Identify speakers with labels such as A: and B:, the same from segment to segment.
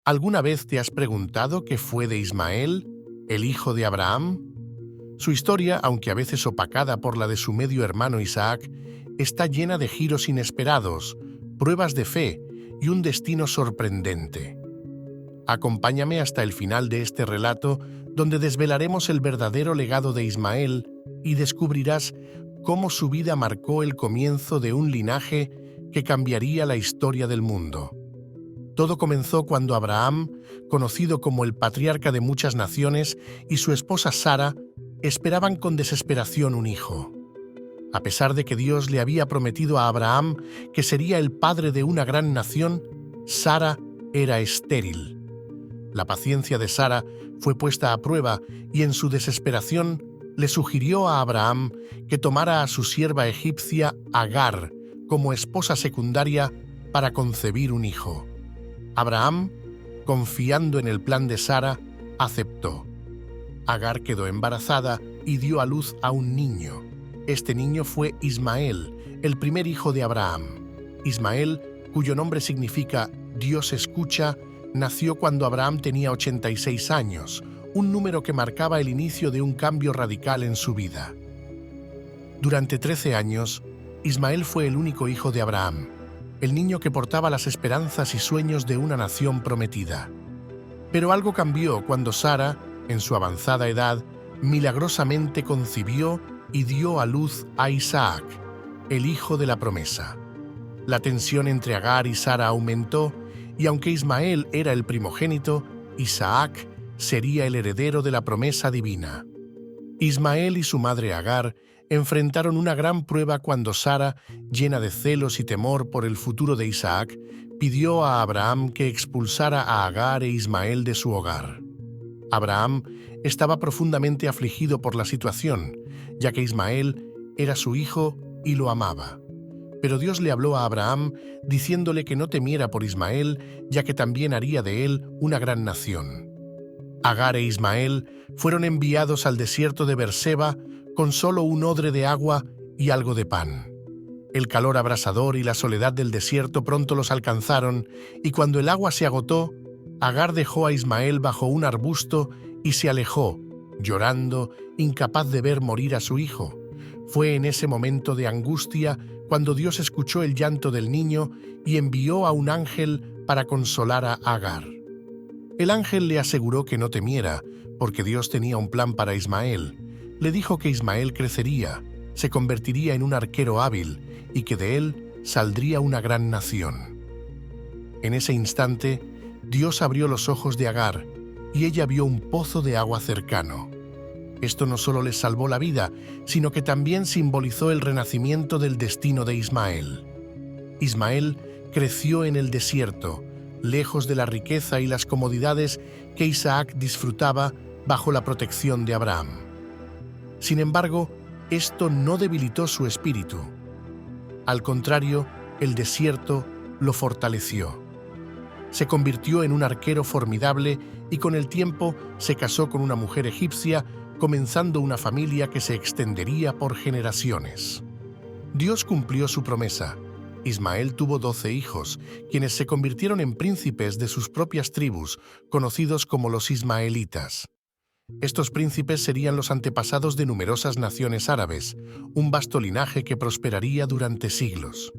A: ¿Alguna vez te has preguntado qué fue de Ismael, el hijo de Abraham? Su historia, aunque a veces opacada por la de su medio hermano Isaac, está llena de giros inesperados, pruebas de fe y un destino sorprendente. Acompáñame hasta el final de este relato, donde desvelaremos el verdadero legado de Ismael y descubrirás cómo su vida marcó el comienzo de un linaje que cambiaría la historia del mundo. Todo comenzó cuando Abraham, conocido como el patriarca de muchas naciones, y su esposa Sara esperaban con desesperación un hijo. A pesar de que Dios le había prometido a Abraham que sería el padre de una gran nación, Sara era estéril. La paciencia de Sara fue puesta a prueba y en su desesperación le sugirió a Abraham que tomara a su sierva egipcia Agar como esposa secundaria para concebir un hijo. Abraham, confiando en el plan de Sara, aceptó. Agar quedó embarazada y dio a luz a un niño. Este niño fue Ismael, el primer hijo de Abraham. Ismael, cuyo nombre significa Dios escucha, nació cuando Abraham tenía 86 años, un número que marcaba el inicio de un cambio radical en su vida. Durante 13 años, Ismael fue el único hijo de Abraham, el niño que portaba las esperanzas y sueños de una nación prometida. Pero algo cambió cuando Sara, en su avanzada edad, milagrosamente concibió y dio a luz a Isaac, el hijo de la promesa. La tensión entre Agar y Sara aumentó, y aunque Ismael era el primogénito, Isaac sería el heredero de la promesa divina. Ismael y su madre Agar enfrentaron una gran prueba cuando Sara, llena de celos y temor por el futuro de Isaac, pidió a Abraham que expulsara a Agar e Ismael de su hogar. Abraham estaba profundamente afligido por la situación, ya que Ismael era su hijo y lo amaba. Pero Dios le habló a Abraham diciéndole que no temiera por Ismael, ya que también haría de él una gran nación. Agar e Ismael fueron enviados al desierto de Berseba con solo un odre de agua y algo de pan. El calor abrasador y la soledad del desierto pronto los alcanzaron, y cuando el agua se agotó, Agar dejó a Ismael bajo un arbusto y se alejó, llorando, incapaz de ver morir a su hijo. Fue en ese momento de angustia cuando Dios escuchó el llanto del niño y envió a un ángel para consolar a Agar. El ángel le aseguró que no temiera, porque Dios tenía un plan para Ismael. Le dijo que Ismael crecería, se convertiría en un arquero hábil y que de él saldría una gran nación. En ese instante, Dios abrió los ojos de Agar y ella vio un pozo de agua cercano. Esto no solo les salvó la vida, sino que también simbolizó el renacimiento del destino de Ismael. Ismael creció en el desierto, lejos de la riqueza y las comodidades que Isaac disfrutaba bajo la protección de Abraham. Sin embargo, esto no debilitó su espíritu. Al contrario, el desierto lo fortaleció. Se convirtió en un arquero formidable y con el tiempo se casó con una mujer egipcia, comenzando una familia que se extendería por generaciones. Dios cumplió su promesa. Ismael tuvo 12 hijos, quienes se convirtieron en príncipes de sus propias tribus, conocidos como los ismaelitas. Estos príncipes serían los antepasados de numerosas naciones árabes, un vasto linaje que prosperaría durante siglos.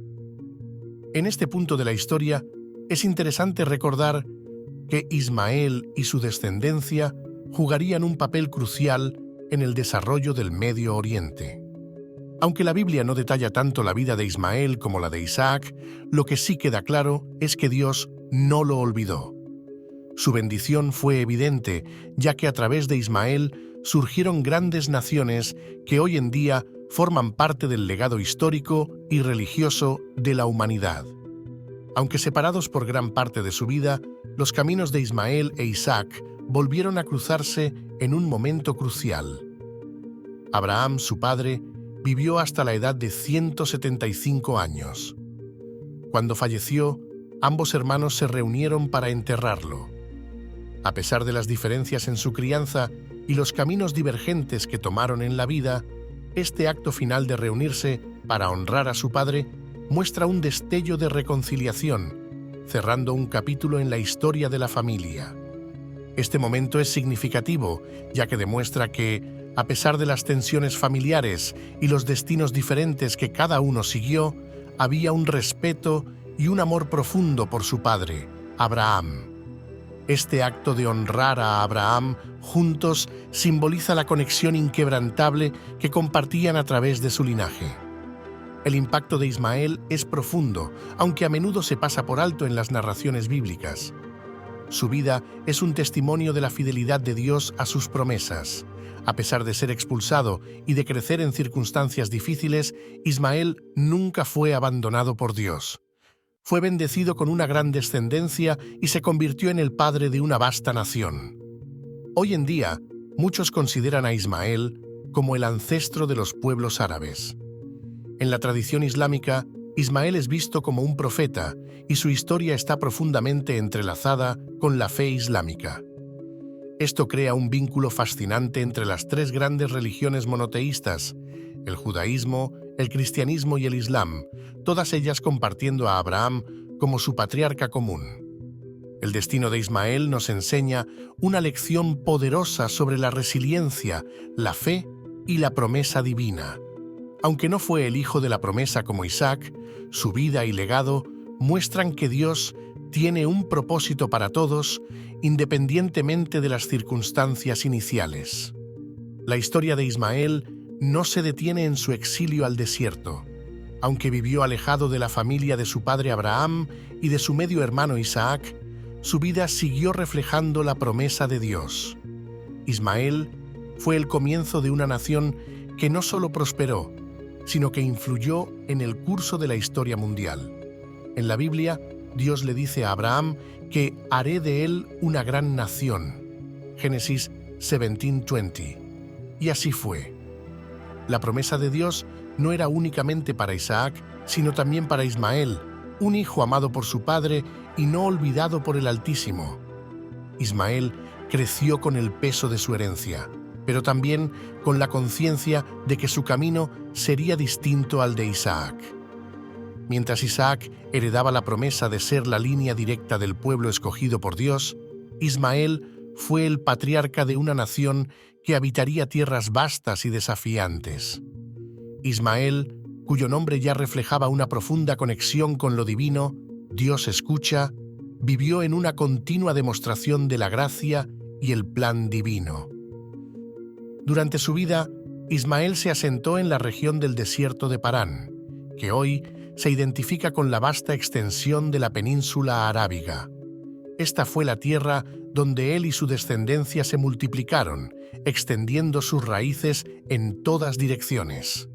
A: En este punto de la historia, es interesante recordar que Ismael y su descendencia jugarían un papel crucial en el desarrollo del Medio Oriente. Aunque la Biblia no detalla tanto la vida de Ismael como la de Isaac, lo que sí queda claro es que Dios no lo olvidó. Su bendición fue evidente, ya que a través de Ismael surgieron grandes naciones que hoy en día forman parte del legado histórico y religioso de la humanidad. Aunque separados por gran parte de su vida, los caminos de Ismael e Isaac volvieron a cruzarse en un momento crucial. Abraham, su padre, vivió hasta la edad de 175 años. Cuando falleció, ambos hermanos se reunieron para enterrarlo. A pesar de las diferencias en su crianza y los caminos divergentes que tomaron en la vida, este acto final de reunirse para honrar a su padre muestra un destello de reconciliación, cerrando un capítulo en la historia de la familia. Este momento es significativo, ya que demuestra que, a pesar de las tensiones familiares y los destinos diferentes que cada uno siguió, había un respeto y un amor profundo por su padre, Abraham. Este acto de honrar a Abraham juntos simboliza la conexión inquebrantable que compartían a través de su linaje. El impacto de Ismael es profundo, aunque a menudo se pasa por alto en las narraciones bíblicas. Su vida es un testimonio de la fidelidad de Dios a sus promesas. A pesar de ser expulsado y de crecer en circunstancias difíciles, Ismael nunca fue abandonado por Dios. Fue bendecido con una gran descendencia y se convirtió en el padre de una vasta nación. Hoy en día, muchos consideran a Ismael como el ancestro de los pueblos árabes. En la tradición islámica, Ismael es visto como un profeta y su historia está profundamente entrelazada con la fe islámica. Esto crea un vínculo fascinante entre las tres grandes religiones monoteístas, el judaísmo, el cristianismo y el islam, todas ellas compartiendo a Abraham como su patriarca común. El destino de Ismael nos enseña una lección poderosa sobre la resiliencia, la fe y la promesa divina. Aunque no fue el hijo de la promesa como Isaac, su vida y legado muestran que Dios tiene un propósito para todos, independientemente de las circunstancias iniciales. La historia de Ismael no se detiene en su exilio al desierto. Aunque vivió alejado de la familia de su padre Abraham y de su medio hermano Isaac, su vida siguió reflejando la promesa de Dios. Ismael fue el comienzo de una nación que no solo prosperó, sino que influyó en el curso de la historia mundial. En la Biblia, Dios le dice a Abraham que haré de él una gran nación. Génesis 17:20. Y así fue. La promesa de Dios no era únicamente para Isaac, sino también para Ismael, un hijo amado por su padre y no olvidado por el Altísimo. Ismael creció con el peso de su herencia, pero también con la conciencia de que su camino sería distinto al de Isaac. Mientras Isaac heredaba la promesa de ser la línea directa del pueblo escogido por Dios, Ismael fue el patriarca de una nación que habitaría tierras vastas y desafiantes. Ismael, cuyo nombre ya reflejaba una profunda conexión con lo divino, Dios escucha, vivió en una continua demostración de la gracia y el plan divino. Durante su vida, Ismael se asentó en la región del desierto de Parán, que hoy se identifica con la vasta extensión de la península arábiga. Esta fue la tierra donde él y su descendencia se multiplicaron, extendiendo sus raíces en todas direcciones.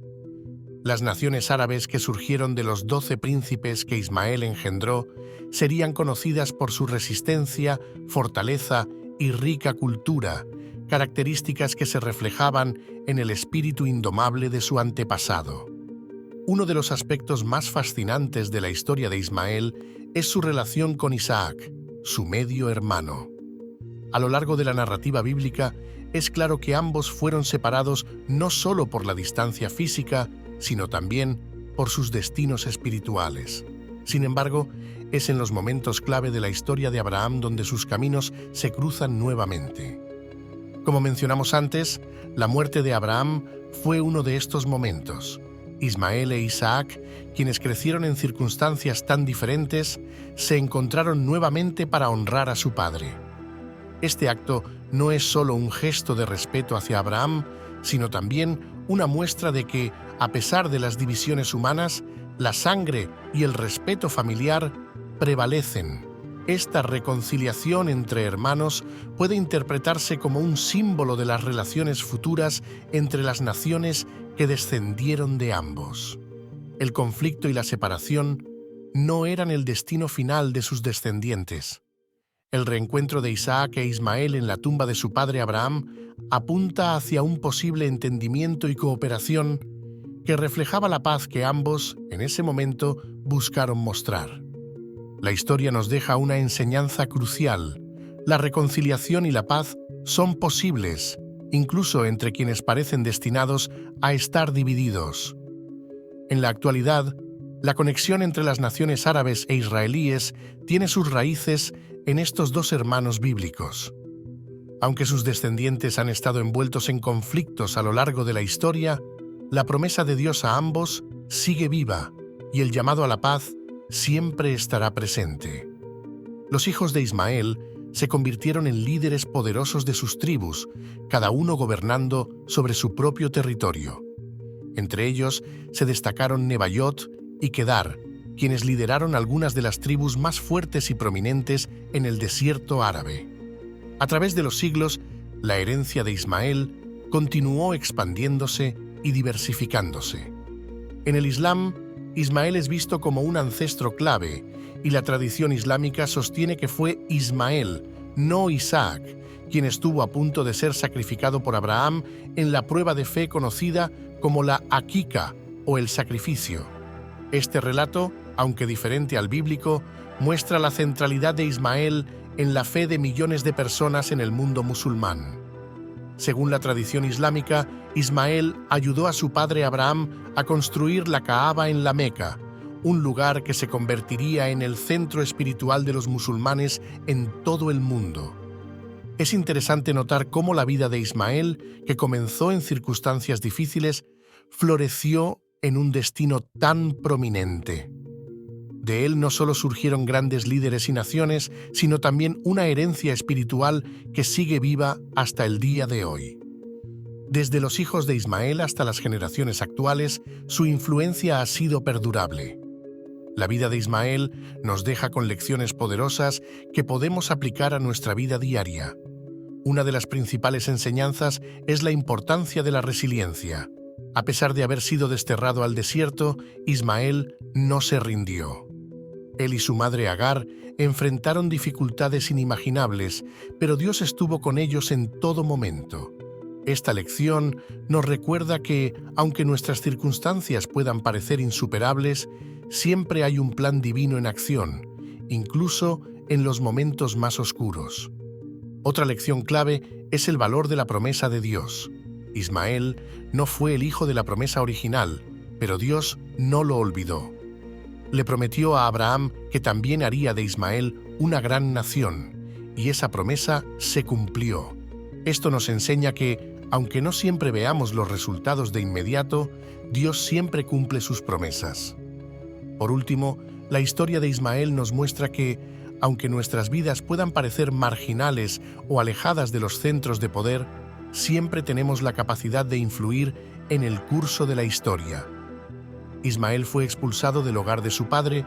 A: Las naciones árabes que surgieron de los 12 príncipes que Ismael engendró serían conocidas por su resistencia, fortaleza y rica cultura, características que se reflejaban en el espíritu indomable de su antepasado. Uno de los aspectos más fascinantes de la historia de Ismael es su relación con Isaac, su medio hermano. A lo largo de la narrativa bíblica, es claro que ambos fueron separados no solo por la distancia física, sino también por sus destinos espirituales. Sin embargo, es en los momentos clave de la historia de Abraham donde sus caminos se cruzan nuevamente. Como mencionamos antes, la muerte de Abraham fue uno de estos momentos. Ismael e Isaac, quienes crecieron en circunstancias tan diferentes, se encontraron nuevamente para honrar a su padre. Este acto no es solo un gesto de respeto hacia Abraham, sino también una muestra de que, a pesar de las divisiones humanas, la sangre y el respeto familiar prevalecen. Esta reconciliación entre hermanos puede interpretarse como un símbolo de las relaciones futuras entre las naciones que descendieron de ambos. El conflicto y la separación no eran el destino final de sus descendientes. El reencuentro de Isaac e Ismael en la tumba de su padre Abraham apunta hacia un posible entendimiento y cooperación que reflejaba la paz que ambos, en ese momento, buscaron mostrar. La historia nos deja una enseñanza crucial. La reconciliación y la paz son posibles, incluso entre quienes parecen destinados a estar divididos. En la actualidad, La conexión entre las naciones árabes e israelíes tiene sus raíces en estos dos hermanos bíblicos. Aunque sus descendientes han estado envueltos en conflictos a lo largo de la historia, la promesa de Dios a ambos sigue viva y el llamado a la paz siempre estará presente. Los hijos de Ismael se convirtieron en líderes poderosos de sus tribus, cada uno gobernando sobre su propio territorio. Entre ellos se destacaron Nebaiot y Kedar, quienes lideraron algunas de las tribus más fuertes y prominentes en el desierto árabe. A través de los siglos, la herencia de Ismael continuó expandiéndose y diversificándose. En el Islam, Ismael es visto como un ancestro clave, y la tradición islámica sostiene que fue Ismael, no Isaac, quien estuvo a punto de ser sacrificado por Abraham en la prueba de fe conocida como la Aquica o el sacrificio. Este relato, aunque diferente al bíblico, muestra la centralidad de Ismael en la fe de millones de personas en el mundo musulmán. Según la tradición islámica, Ismael ayudó a su padre Abraham a construir la Kaaba en la Meca, un lugar que se convertiría en el centro espiritual de los musulmanes en todo el mundo. Es interesante notar cómo la vida de Ismael, que comenzó en circunstancias difíciles, floreció en un destino tan prominente. De él no solo surgieron grandes líderes y naciones, sino también una herencia espiritual que sigue viva hasta el día de hoy. Desde los hijos de Ismael hasta las generaciones actuales, su influencia ha sido perdurable. La vida de Ismael nos deja con lecciones poderosas que podemos aplicar a nuestra vida diaria. Una de las principales enseñanzas es la importancia de la resiliencia. A pesar de haber sido desterrado al desierto, Ismael no se rindió. Él y su madre Agar enfrentaron dificultades inimaginables, pero Dios estuvo con ellos en todo momento. Esta lección nos recuerda que, aunque nuestras circunstancias puedan parecer insuperables, siempre hay un plan divino en acción, incluso en los momentos más oscuros. Otra lección clave es el valor de la promesa de Dios. Ismael no fue el hijo de la promesa original, pero Dios no lo olvidó. Le prometió a Abraham que también haría de Ismael una gran nación, y esa promesa se cumplió. Esto nos enseña que, aunque no siempre veamos los resultados de inmediato, Dios siempre cumple sus promesas. Por último, la historia de Ismael nos muestra que, aunque nuestras vidas puedan parecer marginales o alejadas de los centros de poder, siempre tenemos la capacidad de influir en el curso de la historia. Ismael fue expulsado del hogar de su padre,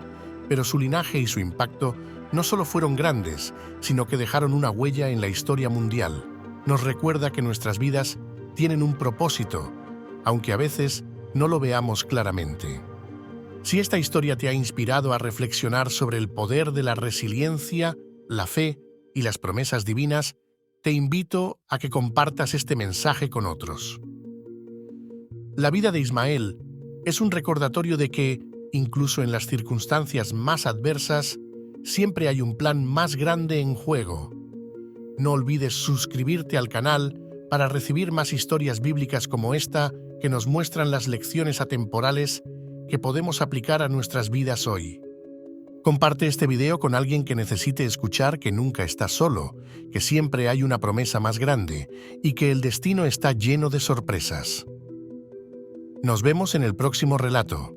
A: pero su linaje y su impacto no solo fueron grandes, sino que dejaron una huella en la historia mundial. Nos recuerda que nuestras vidas tienen un propósito, aunque a veces no lo veamos claramente. Si esta historia te ha inspirado a reflexionar sobre el poder de la resiliencia, la fe y las promesas divinas, te invito a que compartas este mensaje con otros. La vida de Ismael es un recordatorio de que, incluso en las circunstancias más adversas, siempre hay un plan más grande en juego. No olvides suscribirte al canal para recibir más historias bíblicas como esta que nos muestran las lecciones atemporales que podemos aplicar a nuestras vidas hoy. Comparte este video con alguien que necesite escuchar que nunca estás solo, que siempre hay una promesa más grande y que el destino está lleno de sorpresas. Nos vemos en el próximo relato.